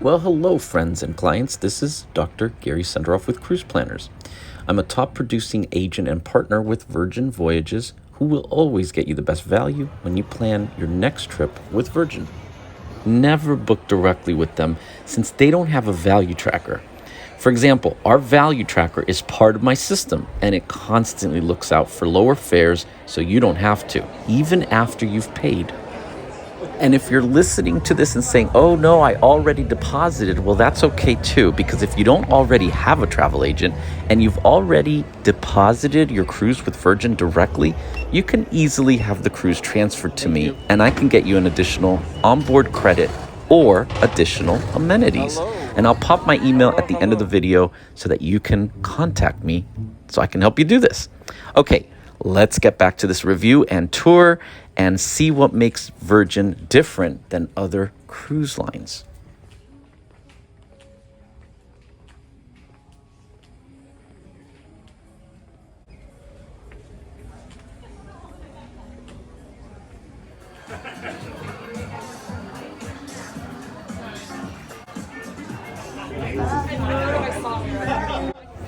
Well, hello, friends and clients. This is Dr. Gary Senderoff with Cruise Planners. I'm a top producing agent and partner with Virgin Voyages, who will always get you the best value when you plan your next trip with Virgin. Never book directly with them since they don't have a value tracker. For example, our value tracker is part of my system and it constantly looks out for lower fares so you don't have to, even after you've paid. And if you're listening to this and saying, oh no, I already deposited, well, that's okay too, because if you don't already have a travel agent and you've already deposited your cruise with Virgin directly, you can easily have the cruise transferred to me and I can get you an additional onboard credit or additional amenities. And I'll pop my email at the end of the video so that you can contact me so I can help you do this. Okay, let's get back to this review and tour and see what makes Virgin different than other cruise lines.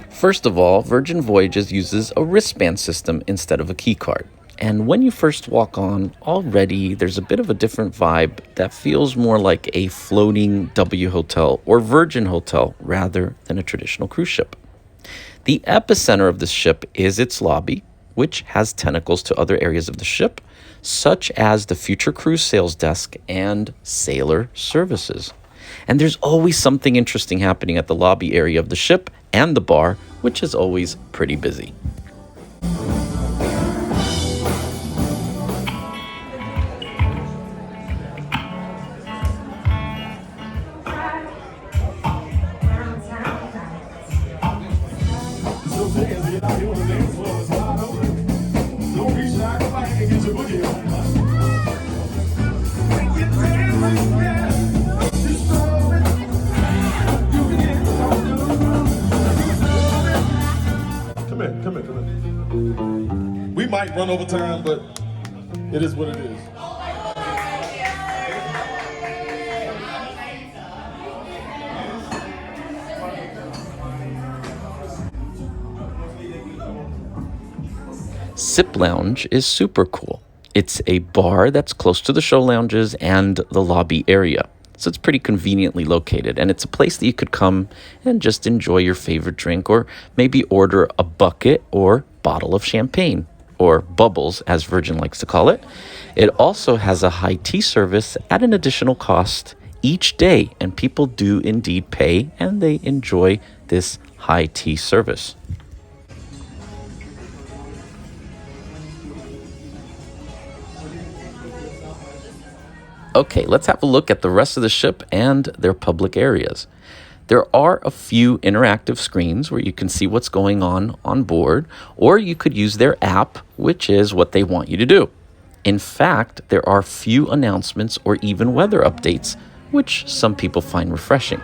First of all, Virgin Voyages uses a wristband system instead of a key card. And when you first walk on, already there's a bit of a different vibe that feels more like a floating W hotel or Virgin hotel rather than a traditional cruise ship. The epicenter of this ship is its lobby, which has tentacles to other areas of the ship, such as the future cruise sales desk and sailor services. And there's always something interesting happening at the lobby area of the ship and the bar, which is always pretty busy. Come here. We might run over time, but it is what it is. Sip Lounge is super cool. It's a bar that's close to the show lounges and the lobby area. So it's pretty conveniently located, and it's a place that you could come and just enjoy your favorite drink or maybe order a bucket or bottle of champagne, or bubbles as Virgin likes to call it. It also has a high tea service at an additional cost each day, and people do indeed pay and they enjoy this high tea service. Okay, let's have a look at the rest of the ship and their public areas. There are a few interactive screens where you can see what's going on board, or you could use their app, which is what they want you to do. In fact, there are few announcements or even weather updates, which some people find refreshing.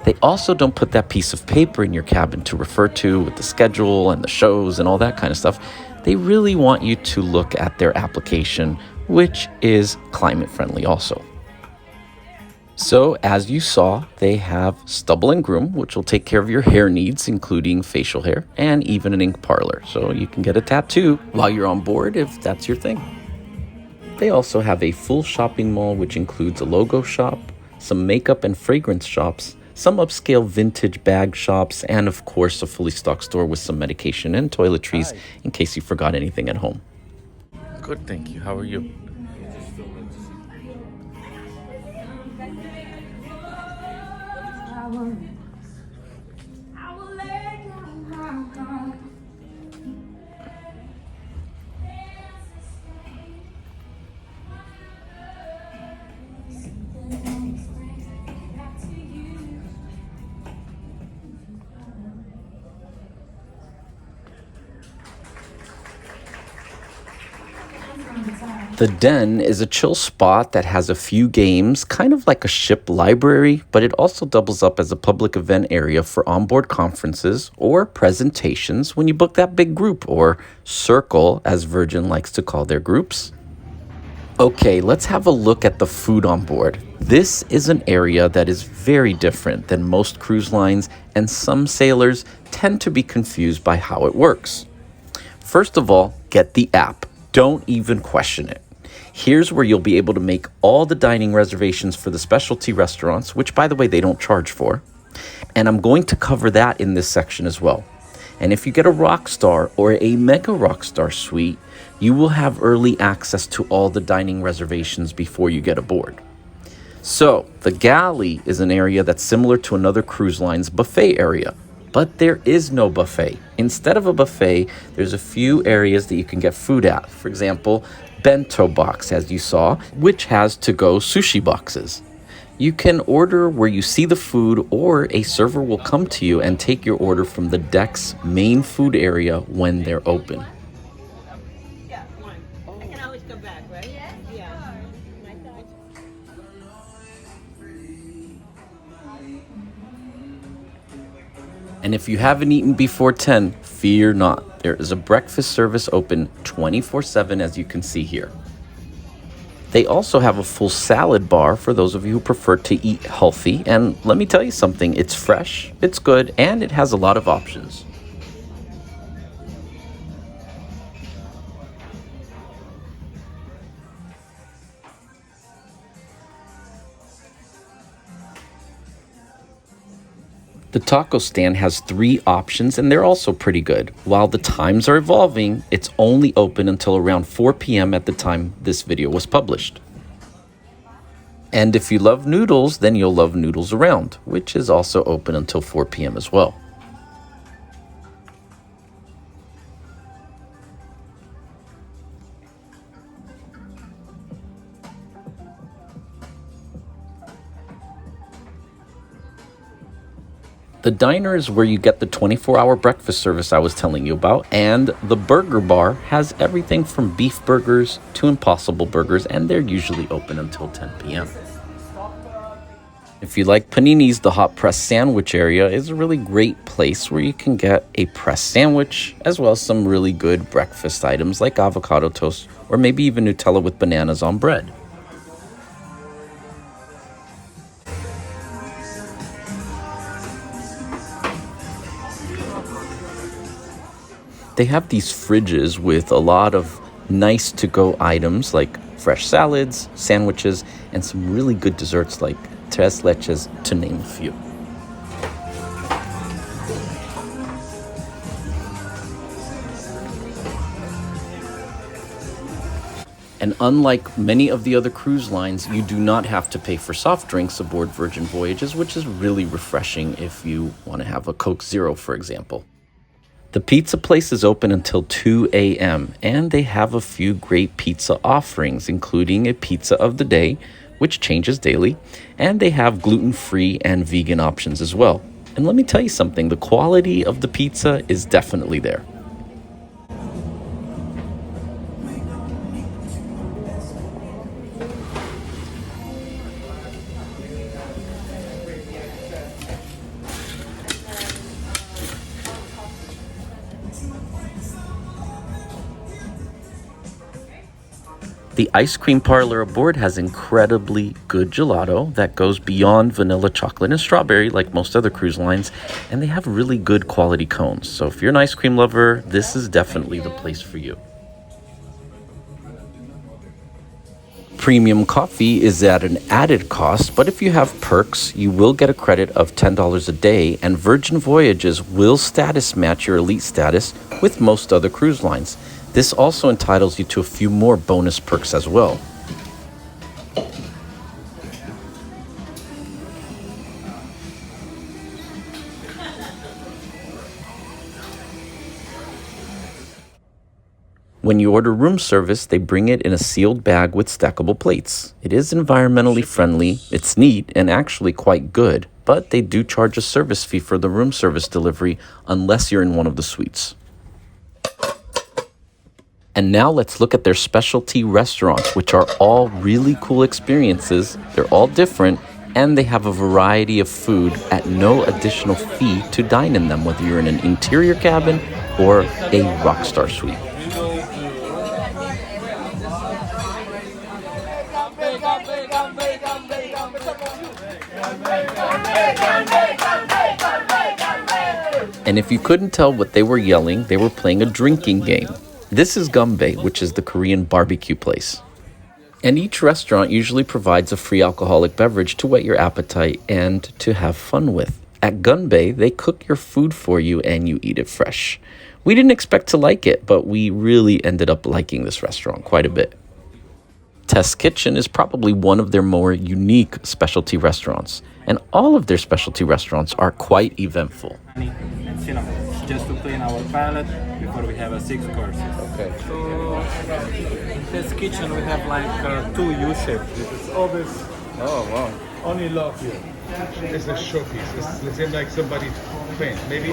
They also don't put that piece of paper in your cabin to refer to with the schedule and the shows and all that kind of stuff. They really want you to look at their application, which is climate friendly also. So as you saw, they have stubble and groom, which will take care of your hair needs, including facial hair, and even an ink parlor. So you can get a tattoo while you're on board if that's your thing. They also have a full shopping mall, which includes a logo shop, some makeup and fragrance shops, some upscale vintage bag shops, and of course a fully stocked store with some medication and toiletries in case you forgot anything at home. Good, thank you. How are you? The Den is a chill spot that has a few games, kind of like a ship library, but it also doubles up as a public event area for onboard conferences or presentations when you book that big group, or circle as Virgin likes to call their groups. Okay, let's have a look at the food on board. This is an area that is very different than most cruise lines, and some sailors tend to be confused by how it works. First of all, get the app. Don't even question it. Here's where you'll be able to make all the dining reservations for the specialty restaurants, which, by the way, they don't charge for. And I'm going to cover that in this section as well. And if you get a RockStar or a MegaRockstar suite, you will have early access to all the dining reservations before you get aboard. So, the galley is an area that's similar to another cruise line's buffet area, but there is no buffet. Instead of a buffet, there's a few areas that you can get food at. For example, bento box, as you saw, which has to-go sushi boxes. You can order where you see the food, or a server will come to you and take your order from the deck's main food area when they're open. Yeah, one. I can always come back, right? Yeah. And if you haven't eaten before 10, fear not. There is a breakfast service open 24/7, as you can see here. They also have a full salad bar for those of you who prefer to eat healthy. And let me tell you something, it's fresh, it's good, and it has a lot of options. The taco stand has 3 options, and they're also pretty good. While the times are evolving, it's only open until around 4 p.m. at the time this video was published. And if you love noodles, then you'll love Noodles Around, which is also open until 4 p.m. as well. The diner is where you get the 24-hour breakfast service I was telling you about, and the burger bar has everything from beef burgers to Impossible burgers, and they're usually open until 10 p.m. If you like paninis, the hot press sandwich area is a really great place where you can get a pressed sandwich, as well as some really good breakfast items like avocado toast, or maybe even Nutella with bananas on bread. They have these fridges with a lot of nice to-go items like fresh salads, sandwiches, and some really good desserts like tres leches, to name a few. And unlike many of the other cruise lines, you do not have to pay for soft drinks aboard Virgin Voyages, which is really refreshing if you want to have a Coke Zero, for example. The pizza place is open until 2 a.m., and they have a few great pizza offerings, including a pizza of the day, which changes daily, and they have gluten-free and vegan options as well. And let me tell you something, the quality of the pizza is definitely there. The ice cream parlor aboard has incredibly good gelato that goes beyond vanilla, chocolate, and strawberry like most other cruise lines, and they have really good quality cones. So if you're an ice cream lover, this is definitely the place for you. Premium coffee is at an added cost, but if you have perks, you will get a credit of $10 a day, and Virgin Voyages will status match your elite status with most other cruise lines. This also entitles you to a few more bonus perks as well. When you order room service, they bring it in a sealed bag with stackable plates. It is environmentally friendly, it's neat, and actually quite good, but they do charge a service fee for the room service delivery unless you're in one of the suites. And now let's look at their specialty restaurants, which are all really cool experiences. They're all different, and they have a variety of food at no additional fee to dine in them, whether you're in an interior cabin or a RockStar suite. And if you couldn't tell what they were yelling, they were playing a drinking game. This is Gumbae, which is the Korean barbecue place. And each restaurant usually provides a free alcoholic beverage to whet your appetite and to have fun with. At Gunbae, they cook your food for you and you eat it fresh. We didn't expect to like it, but we really ended up liking this restaurant quite a bit. Test Kitchen is probably one of their more unique specialty restaurants, and all of their specialty restaurants are quite eventful. And cinnamon, just to clean our palate before we have a 6 courses. Okay. So in this kitchen we have like 2 U-shapes. It's all this Oh, wow. only love here. It's a showpiece. It's in like somebody paint. Maybe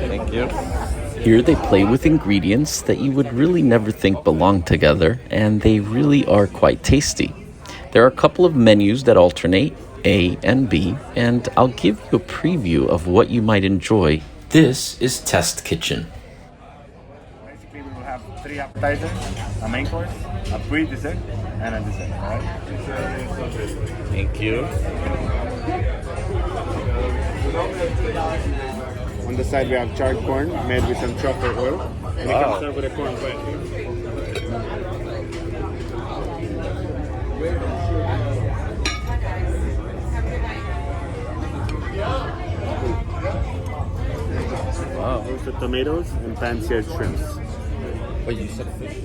Thank you. Here they play with ingredients that you would really never think belong together, and they really are quite tasty. There are a couple of menus that alternate, A and B, and I'll give you a preview of what you might enjoy. This is Test Kitchen. Basically we will have 3 appetizers, a main course, a pre-dessert, and a dessert. Alright? Thank you. On the side we have charred corn made with some truffle oil. And you can serve with a corn bread. Wow. Roasted tomatoes and pan-seared shrimps. Wait, you said fish?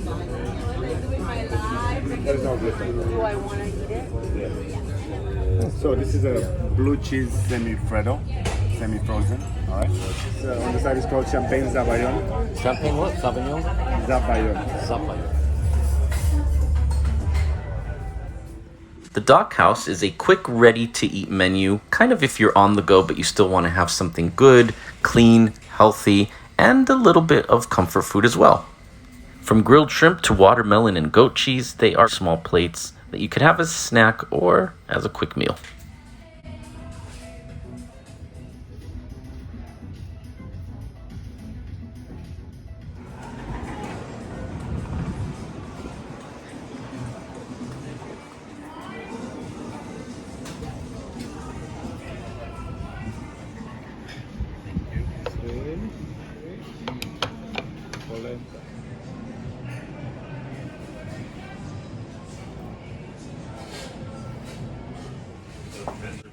There's no gluten. Do I want to eat it? So this is a blue cheese semi-freddo, semi-frozen. All right. So on the side is called champagne zabayon. Champagne what? Sauvignon? Zabayon. Zabayon. The Dock House is a quick, ready-to-eat menu, kind of if you're on the go, but you still want to have something good, clean, healthy, and a little bit of comfort food as well. From grilled shrimp to watermelon and goat cheese, they are small plates that you could have as a snack or as a quick meal.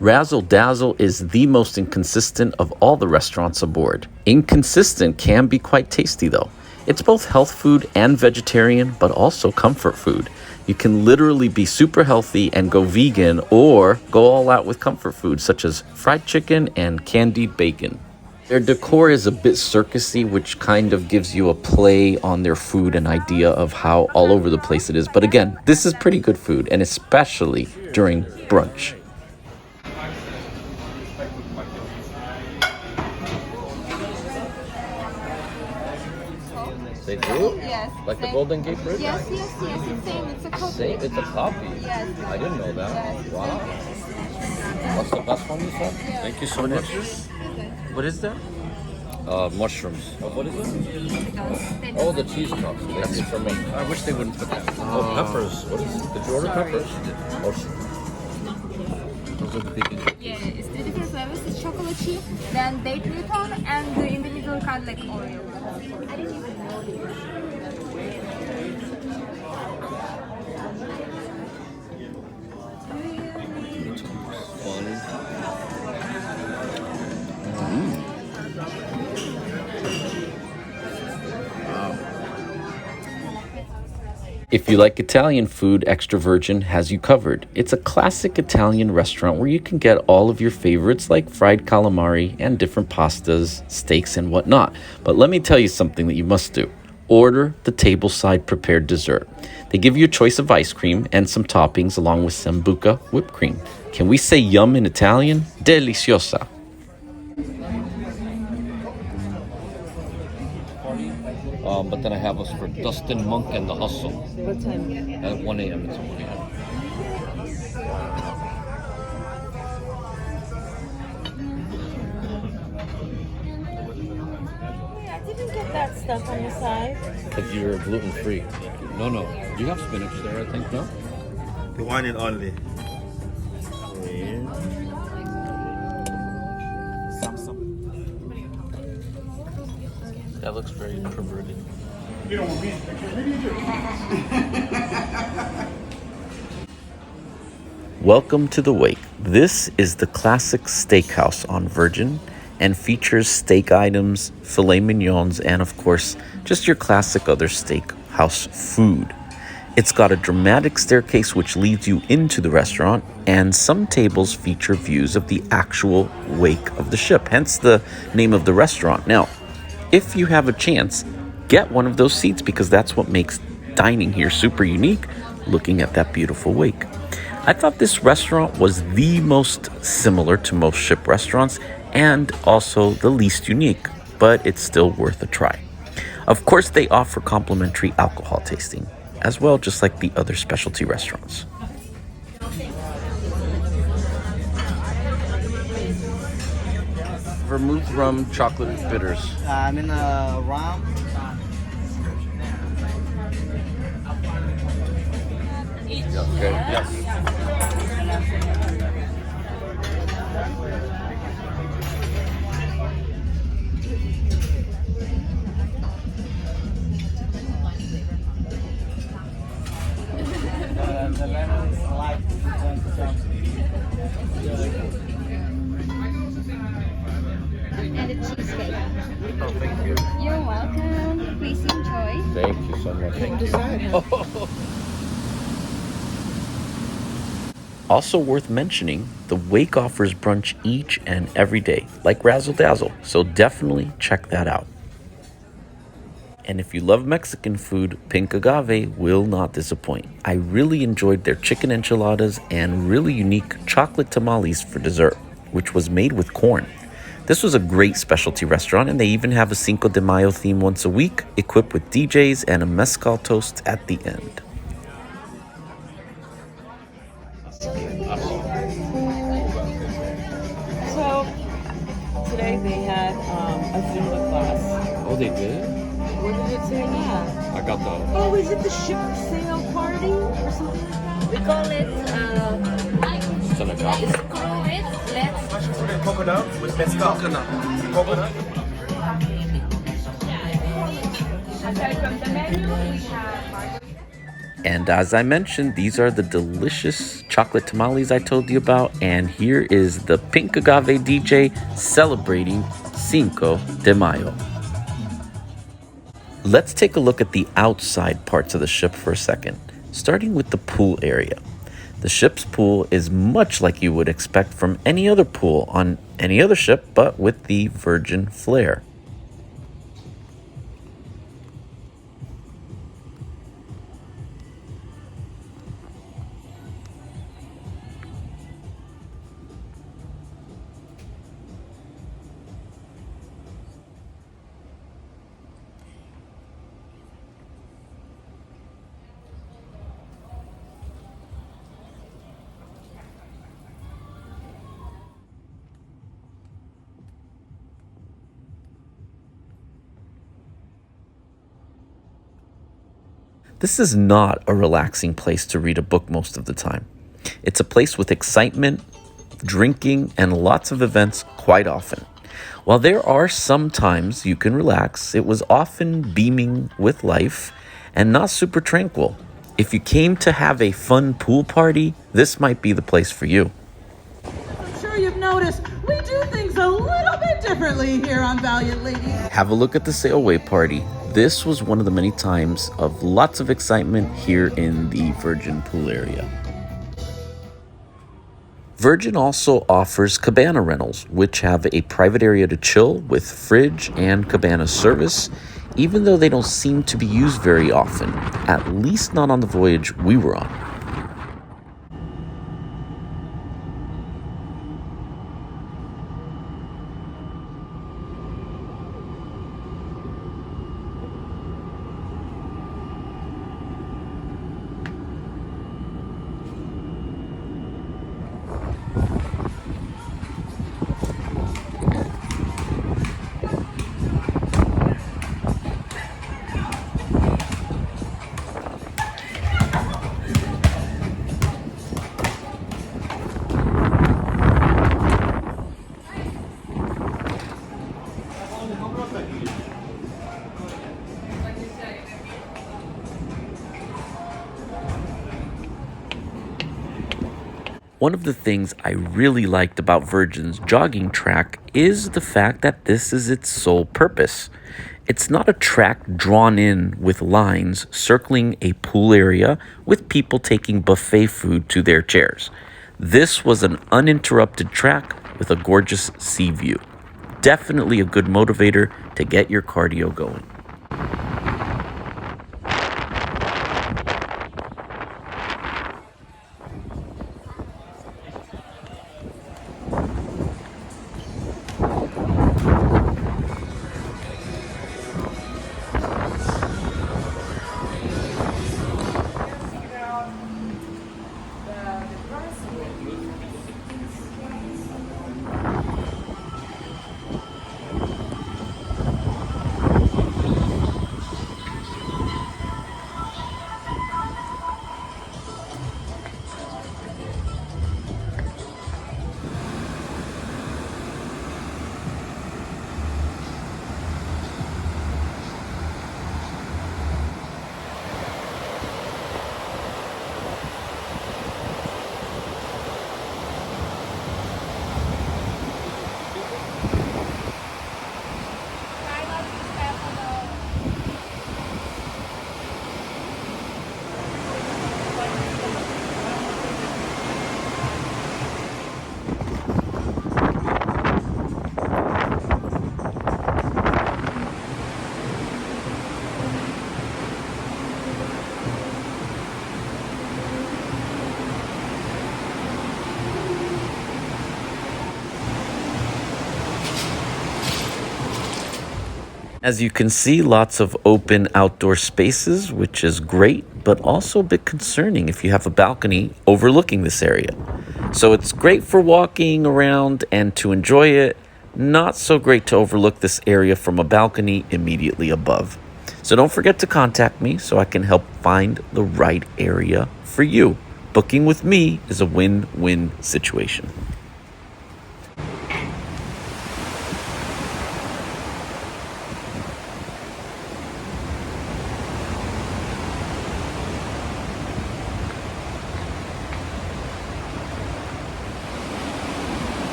Razzle Dazzle is the most inconsistent of all the restaurants aboard. Inconsistent can be quite tasty though. It's both health food and vegetarian, but also comfort food. You can literally be super healthy and go vegan, or go all out with comfort food such as fried chicken and candied bacon. Their decor is a bit circusy, which kind of gives you a play on their food and idea of how all over the place it is. But again, this is pretty good food, and especially during brunch. They do? Yes. Like the same. Golden Gate Bridge? Yes, yes, yes. It's same. It's a copy. Same, it's a copy. Yes. I didn't know that. Yes. Wow. What's the best one you said? Thank you so much. What is that? Mushrooms. What is it? Oh, the cheese tops. That's for me. I wish they wouldn't put that. Oh, peppers. What is it? Did you order peppers? Oh, those are big. Yeah, it's the different flavors. It's chocolate chip, then date Newton, and in the middle kind of like Oreo. I didn't even know this. If you like Italian food, Extra Virgin has you covered. It's a classic Italian restaurant where you can get all of your favorites like fried calamari and different pastas, steaks, and whatnot. But let me tell you something that you must do. Order the tableside prepared dessert. They give you a choice of ice cream and some toppings along with sambuca whipped cream. Can we say yum in Italian? Deliciosa. But then I have us for Dustin Monk and the Hustle. What time? At 1 a.m. It's 1 a.m. I didn't get that stuff on the side? Because you're gluten free. No. You have spinach there, I think, no? The one and only. That looks very perverted. You don't want me. Maybe you do. Welcome to the Wake. This is the classic steakhouse on Virgin and features steak items, filet mignons, and of course, just your classic other steakhouse food. It's got a dramatic staircase which leads you into the restaurant, and some tables feature views of the actual wake of the ship, hence the name of the restaurant. Now, if you have a chance, get one of those seats because that's what makes dining here super unique, looking at that beautiful wake. I thought this restaurant was the most similar to most ship restaurants and also the least unique, but it's still worth a try. Of course, they offer complimentary alcohol tasting as well, just like the other specialty restaurants. Vermouth rum chocolate bitters. I'm in rum. Okay, yes. The lemon is like 20%. And a cheesecake. Oh, thank you. You're welcome. Please enjoy. Thank you so much. Thank you. Also worth mentioning, the Wake offers brunch each and every day, like Razzle Dazzle, so definitely check that out. And if you love Mexican food, Pink Agave will not disappoint. I really enjoyed their chicken enchiladas and really unique chocolate tamales for dessert, which was made with corn. This was a great specialty restaurant, and they even have a Cinco de Mayo theme once a week, equipped with DJs and a mezcal toast at the end. So, today they had a Zumba class. Oh, they did? What did it say now? I got the... Oh, is it the ship sail party or something like that? We call it, Coconut with mezcal. Coconut. Aside from the menu, we have And as I mentioned, these are the delicious chocolate tamales I told you about. And here is the Pink Agave DJ celebrating Cinco de Mayo. Let's take a look at the outside parts of the ship for a second, starting with the pool area. The ship's pool is much like you would expect from any other pool on any other ship, but with the Virgin flair. This is not a relaxing place to read a book most of the time. It's a place with excitement, drinking, and lots of events quite often. While there are some times you can relax, it was often beaming with life and not super tranquil. If you came to have a fun pool party, this might be the place for you. I'm sure you've noticed we do things a little bit differently here on Valiant Lady. Have a look at the sailaway party. This was one of the many times of lots of excitement here in the Virgin pool area. Virgin also offers cabana rentals, which have a private area to chill with fridge and cabana service, even though they don't seem to be used very often, at least not on the voyage we were on. One of the things I really liked about Virgin's jogging track is the fact that this is its sole purpose. It's not a track drawn in with lines circling a pool area with people taking buffet food to their chairs. This was an uninterrupted track with a gorgeous sea view. Definitely a good motivator to get your cardio going. As you can see, lots of open outdoor spaces, which is great, but also a bit concerning if you have a balcony overlooking this area. So it's great for walking around and to enjoy it, not so great to overlook this area from a balcony immediately above. So don't forget to contact me so I can help find the right area for you. Booking with me is a win-win situation.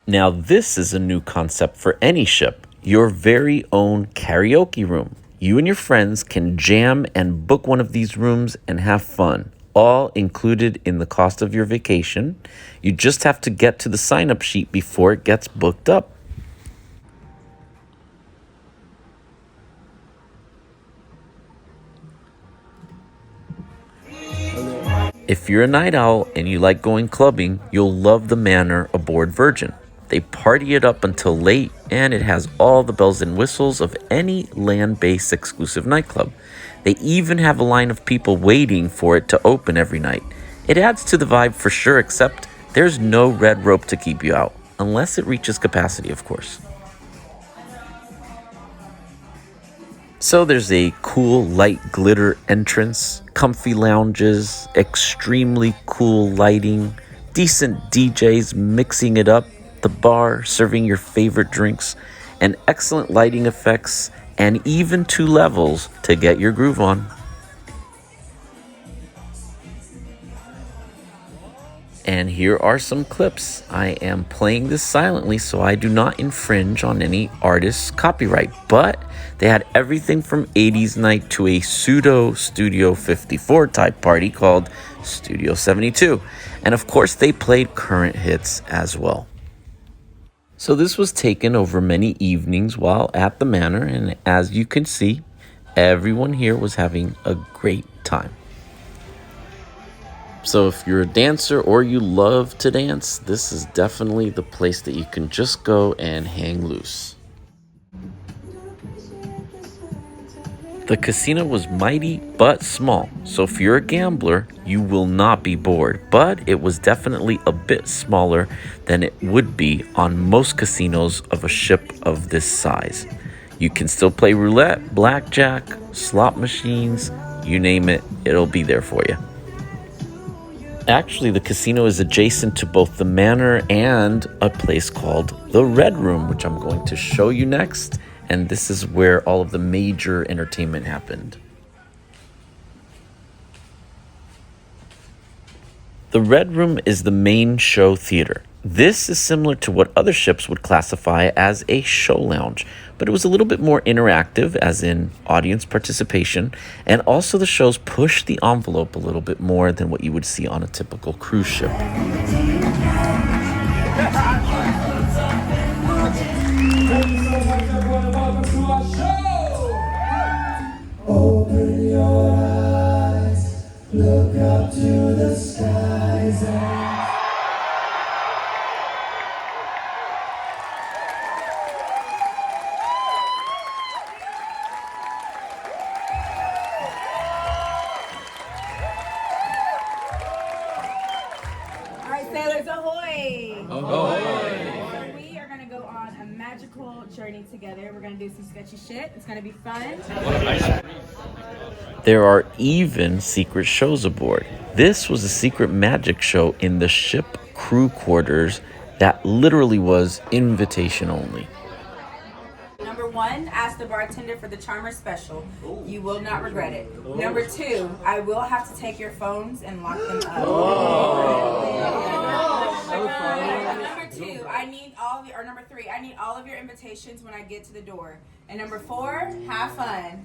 Now this is a new concept for any ship, your very own karaoke room. You and your friends can jam and book one of these rooms and have fun, all included in the cost of your vacation. You just have to get to the sign-up sheet before it gets booked up. If you're a night owl and you like going clubbing, you'll love the Manor aboard Virgin. They party it up until late, and it has all the bells and whistles of any land-based exclusive nightclub. They even have a line of people waiting for it to open every night. It adds to the vibe for sure, except there's no red rope to keep you out, unless it reaches capacity, of course. So there's a cool light glitter entrance, comfy lounges, extremely cool lighting, decent DJs mixing it up, the bar serving your favorite drinks, and excellent lighting effects, and even 2 levels to get your groove on. And here are some clips. I am playing this silently so I do not infringe on any artist's copyright, but they had everything from 80s night to a pseudo Studio 54 type party called Studio 72. And of course they played current hits as well. So this was taken over many evenings while at the Manor, and as you can see, everyone here was having a great time. So if you're a dancer or you love to dance, this is definitely the place that you can just go and hang loose. The casino was mighty but small, so if you're a gambler, you will not be bored, but it was definitely a bit smaller than it would be on most casinos of a ship of this size. You can still play roulette, blackjack, slot machines, you name it, it'll be there for you. Actually, the casino is adjacent to both the manor and a place called the Red Room, which I'm going to show you next. And this is where all of the major entertainment happened. The Red Room is the main show theater. This is similar to what other ships would classify as a show lounge, but it was a little bit more interactive, as in audience participation, and also the shows push the envelope a little bit more than what you would see on a typical cruise ship. Open your eyes, look up to the skies and All right, sailors, ahoy! Ahoy! So we are gonna go on a magical journey together. We're gonna do some sketchy shit. It's gonna be fun. There are even secret shows aboard. This was a secret magic show in the ship crew quarters that literally was invitation only. Number 1, ask the bartender for the Charmer Special. You will not regret it. Number 2, I will have to take your phones and lock them up. Number 2, I need all of your, or number 3, I need all of your invitations when I get to the door. And number 4, have fun.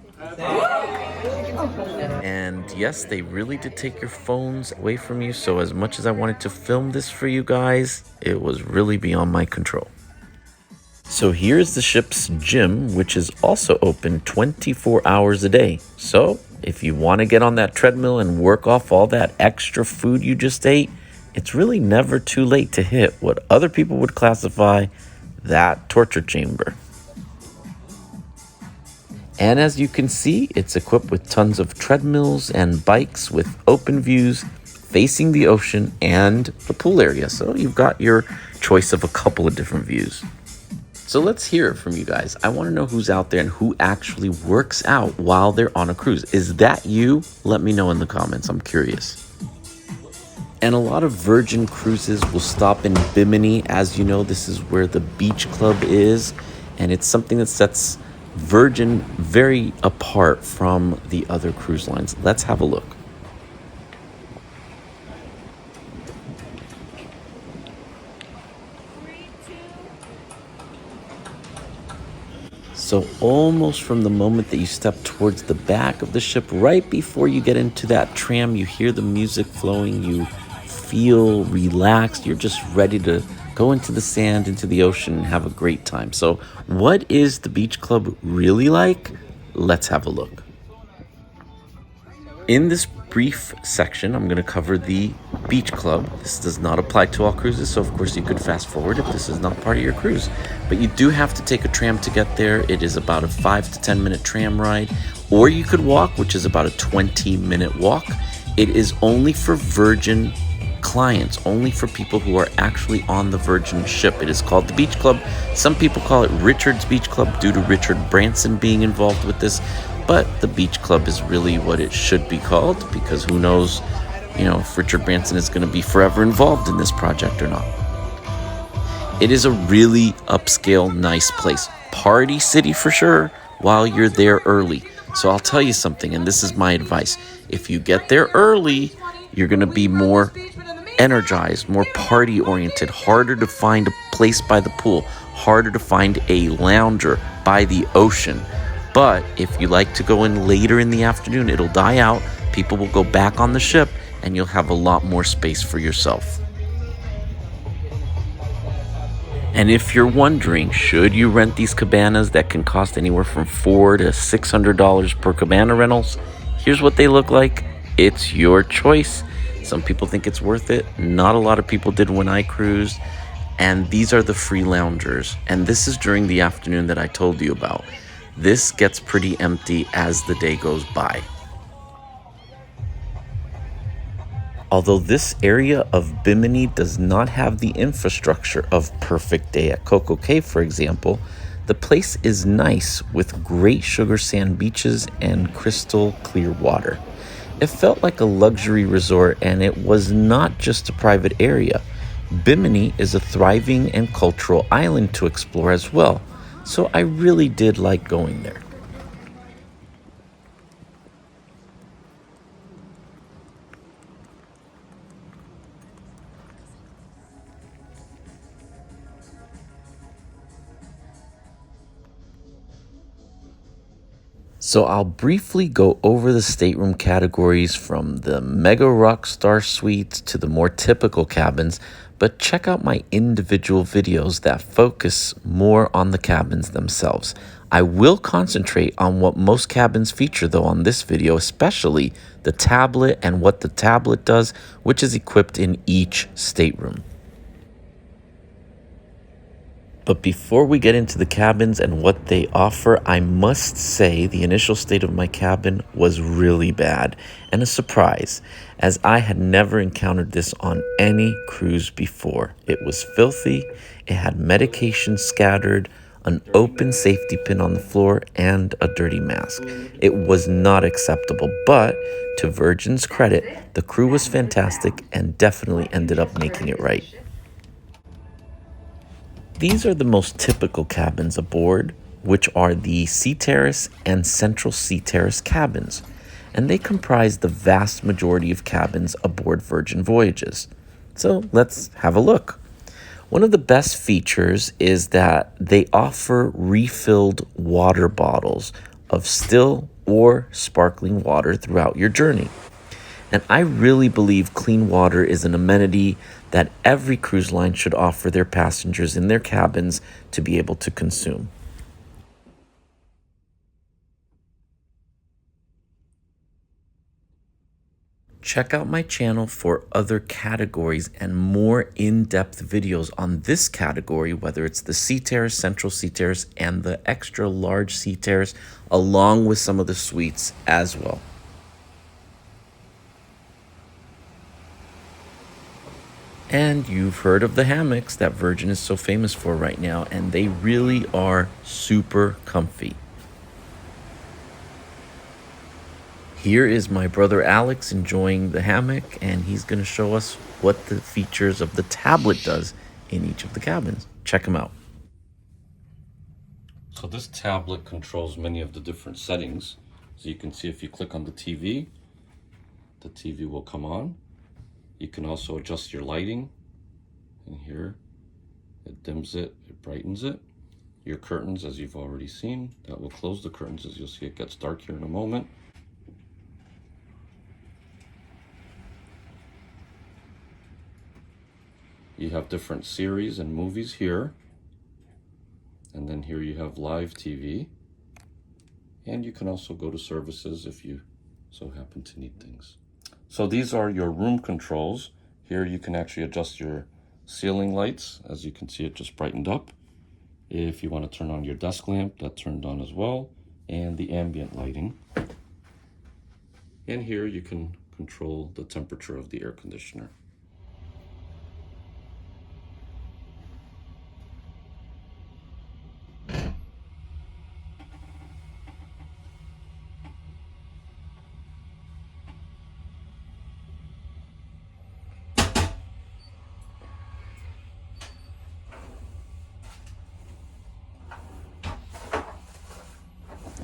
And yes, they really did take your phones away from you, so as much as I wanted to film this for you guys, it was really beyond my control. So here's the ship's gym, which is also open 24 hours a day. So if you want to get on that treadmill and work off all that extra food you just ate, it's really never too late to hit what other people would classify that torture chamber. And as you can see, it's equipped with tons of treadmills and bikes with open views facing the ocean and the pool area. So you've got your choice of a couple of different views. So let's hear it from you guys. I want to know who's out there and who actually works out while they're on a cruise. Is that you? Let me know in the comments. I'm curious. And a lot of Virgin cruises will stop in Bimini. As you know, this is where the beach club is. And it's something that sets Virgin very apart from the other cruise lines. Let's have a look. So almost from the moment that you step towards the back of the ship, right before you get into that tram, you hear the music flowing, you feel relaxed, you're just ready to go into the sand, into the ocean, and have a great time. So what is the beach club really like? Let's have a look. In this brief section, I'm going to cover the beach club. This does not apply to all cruises, so of course you could fast forward if this is not part of your cruise. But you do have to take a tram to get there. It is about a 5 to 10 minute tram ride, or you could walk, which is about a 20-minute walk. It is only for Virgin clients, only for people who are actually on the Virgin ship. It is called the Beach Club. Some people call it Richard's Beach Club due to Richard Branson being involved with this, but the Beach Club is really what it should be called, because who knows, you know, if Richard Branson is going to be forever involved in this project or not. It is a really upscale, nice place. Party city for sure, while you're there early. So I'll tell you something, and this is my advice. If you get there early, you're going to be more energized, more party-oriented, harder to find a place by the pool, harder to find a lounger by the ocean. But if you like to go in later in the afternoon, it'll die out, people will go back on the ship, and you'll have a lot more space for yourself. And if you're wondering, should you rent these cabanas that can cost anywhere from $400 to $600 per cabana rentals? Here's what they look like. It's your choice. Some people think it's worth it. Not a lot of people did when I cruised. And these are the free loungers. And this is during the afternoon that I told you about. This gets pretty empty as the day goes by. Although this area of Bimini does not have the infrastructure of Perfect Day at Coco Cay, for example, the place is nice with great sugar sand beaches and crystal clear water. It felt like a luxury resort, and it was not just a private area. Bimini is a thriving and cultural island to explore as well, so I really did like going there. So I'll briefly go over the stateroom categories from the MegaRockstar suites to the more typical cabins, but check out my individual videos that focus more on the cabins themselves. I will concentrate on what most cabins feature though on this video, especially the tablet and what the tablet does, which is equipped in each stateroom. But before we get into the cabins and what they offer, I must say the initial state of my cabin was really bad and a surprise, as I had never encountered this on any cruise before. It was filthy, it had medication scattered, an open safety pin on the floor, and a dirty mask. It was not acceptable, but to Virgin's credit, the crew was fantastic and definitely ended up making it right. These are the most typical cabins aboard, which are the Sea Terrace and Central Sea Terrace cabins, and they comprise the vast majority of cabins aboard Virgin Voyages. So let's have a look. One of the best features is that they offer refilled water bottles of still or sparkling water throughout your journey. And I really believe clean water is an amenity that every cruise line should offer their passengers in their cabins to be able to consume. Check out my channel for other categories and more in-depth videos on this category, whether it's the Sea Terrace, Central Sea Terrace, and the extra large Sea Terrace, along with some of the suites as well. And you've heard of the hammocks that Virgin is so famous for right now, and they really are super comfy. Here is my brother Alex enjoying the hammock, and he's going to show us what the features of the tablet does in each of the cabins. Check him out. So this tablet controls many of the different settings. So you can see if you click on the TV will come on. You can also adjust your lighting, and here it dims it, it brightens it. Your curtains, as you've already seen, that will close the curtains, as you'll see it gets dark here in a moment. You have different series and movies here, and then here you have live TV, and you can also go to services if you so happen to need things. So these are your room controls. Here you can actually adjust your ceiling lights. As you can see, it just brightened up. If you want to turn on your desk lamp, that turned on as well, and the ambient lighting. And here you can control the temperature of the air conditioner.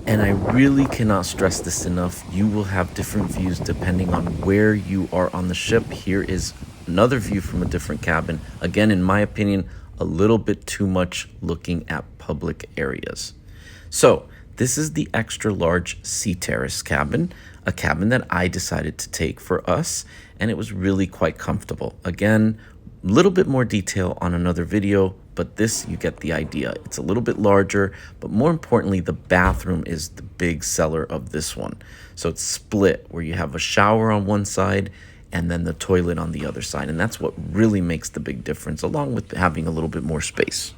And I really cannot stress this enough. You will have different views depending on where you are on the ship. Here is another view from a different cabin. Again, in my opinion, a little bit too much looking at public areas. So this is the extra large Sea Terrace cabin, a cabin that I decided to take for us, and it was really quite comfortable. Again, a little bit more detail on another video, but this, you get the idea. It's a little bit larger, but more importantly, the bathroom is the big seller of this one. So it's split, where you have a shower on one side and then the toilet on the other side. And that's what really makes the big difference, along with having a little bit more space.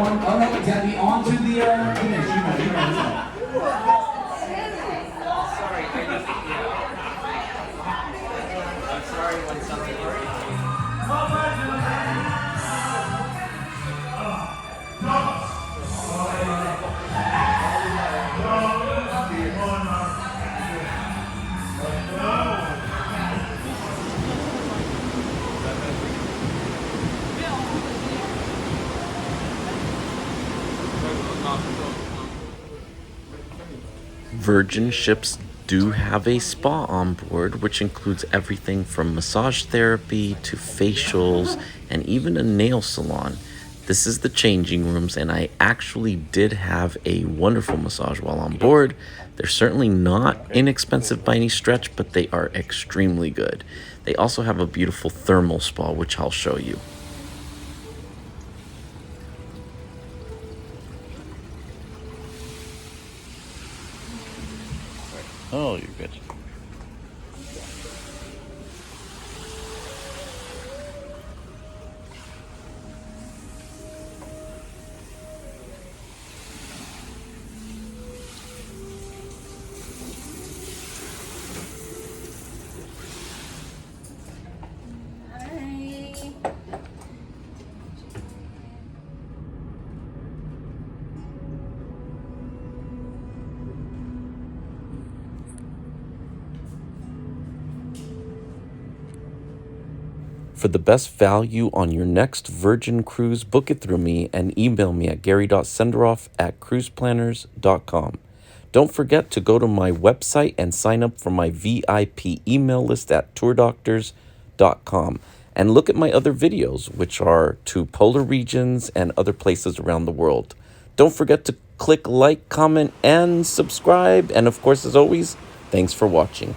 on. Oh no, it's gotta be onto the finish. You know. Virgin ships do have a spa on board, which includes everything from massage therapy to facials and even a nail salon. This is the changing rooms, and I actually did have a wonderful massage while on board. They're certainly not inexpensive by any stretch, but they are extremely good. They also have a beautiful thermal spa, which I'll show you. Oh, you're good. For the best value on your next Virgin cruise, book it through me and email me at gary.senderoff@cruiseplanners.com. Don't forget to go to my website and sign up for my VIP email list at tourdoctors.com. And look at my other videos, which are to polar regions and other places around the world. Don't forget to click like, comment, and subscribe. And of course, as always, thanks for watching.